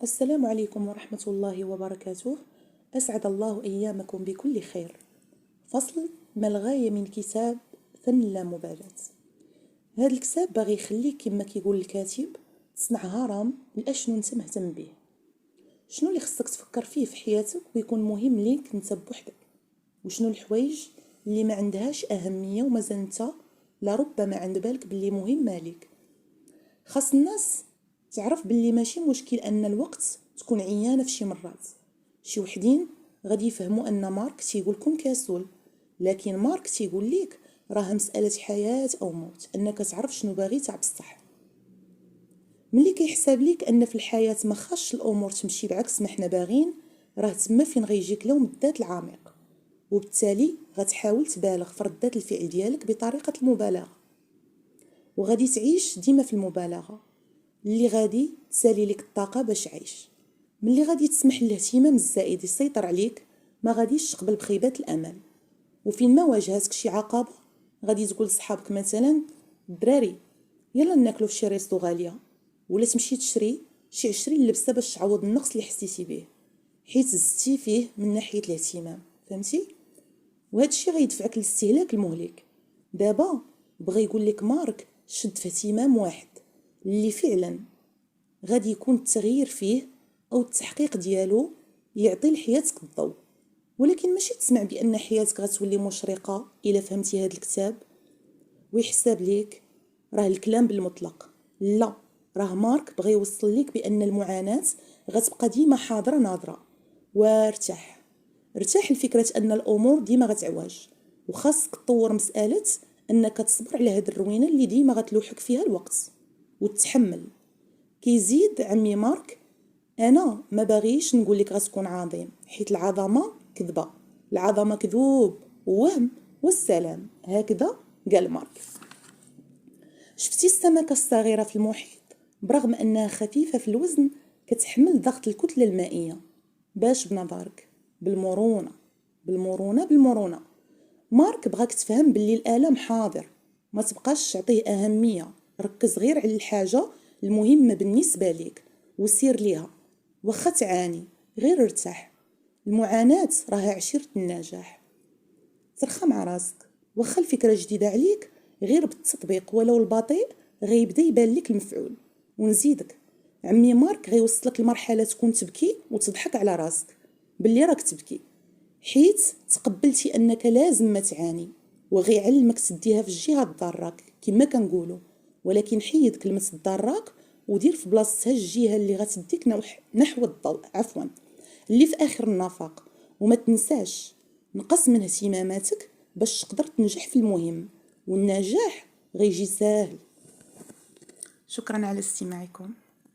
السلام عليكم ورحمة الله وبركاته. أسعد الله أيامكم بكل خير. فصل ما الغاية من كتاب فن اللامبالاة. هذا الكتاب باغي يخليك كما كيقول الكاتب تصنع هرم لأشنو انت مهتم به، شنو اللي خصك تفكر فيه في حياتك ويكون مهم ليك انت بوحدك، وشنو الحوايج اللي ما عندهاش أهمية ومازال انت لربما عند بالك باللي مهمة ليك. خاص الناس تعرف باللي ماشي مشكل ان الوقت تكون عيانه في شي مرات. شي وحدين غادي يفهموا ان مارك تيقول كون كسول، لكن مارك تيقول ليك راه مساله حياه او موت، انك تعرف شنو باغي تاع بصح. ملي كيحساب ليك ان في الحياه ما خاصش الامور تمشي بعكس ما حنا باغين، راه تما فين غيجيك لوم الذات العميق، وبالتالي غتحاول تبالغ في ردات الفعل ديالك بطريقه المبالغه، وغادي تعيش ديما في المبالغه اللي غادي تسالي لك الطاقه باش عيش. ملي غادي تسمح الاهتمام الزائد يسيطر عليك ما غاديش تقبل بخيبات الامل، وفين ما واجهتك شي عقبه غادي تقول لصحابك مثلا الدراري يلا ناكلو في شي ريستو غاليه، ولا تمشي تشري شي 20 لبسه باش تعوض النقص اللي حسيتي به حيت زدتي فيه من ناحيه الاهتمام. فهمتي؟ وهذا الشيء غيدفعك للاستهلاك المهلك. دابا بغى يقول لك مارك شد في اهتمام واحد اللي فعلا غادي يكون التغيير فيه او التحقيق ديالو يعطي لحياتك الضوء، ولكن ماشي تسمع بان حياتك غتولي مشرقه الا فهمتي هذا الكتاب ويحسب ليك راه الكلام بالمطلق. لا، راه مارك بغى يوصل لك بان المعاناه غتبقى ديما حاضره ناظره. وارتاح ارتاح لفكره ان الامور ديما غتعواج، وخاصك تطور مساله انك تصبر على هاد الروينه اللي ديما غتلوحك فيها الوقت وتتحمل. كيزيد عمي مارك انا ما باغيش نقول لك غتكون عظيم، حيت العظمه كذبه، العظمه كذوب ووهم والسلام، هكذا قال مارك. شفتي السمكه الصغيره في المحيط برغم انها خفيفه في الوزن كتحمل ضغط الكتله المائيه؟ باش بنظرك بالمرونه بالمرونه بالمرونه. مارك بغاك تفهم باللي الالم حاضر، ما تبقاش تعطيه اهميه، ركز غير على الحاجه المهمه بالنسبه ليك وسير ليها. واخا تعاني غير ارتاح، المعاناه راها عشيره النجاح. ترخى مع راسك، واخا الفكره جديده عليك غير بالتطبيق ولو البطيء غيبدا يبان لك المفعول. ونزيدك عمي مارك غيوصلك لمرحله تكون تبكي وتضحك على راسك باللي راك تبكي، حيت تقبلتي انك لازم ما تعاني، وغيعلمك تديها في الجهه الضراك كما كنقولوا، ولكن حيد كلمه الضراك ودير في بلاصتها الجهه اللي غتديك نحو الضوء، عفوا اللي في اخر النفق. وما تنساش نقص من اهتماماتك باش تقدر تنجح في المهم، والنجاح غيجي ساهل. شكرا على استماعكم.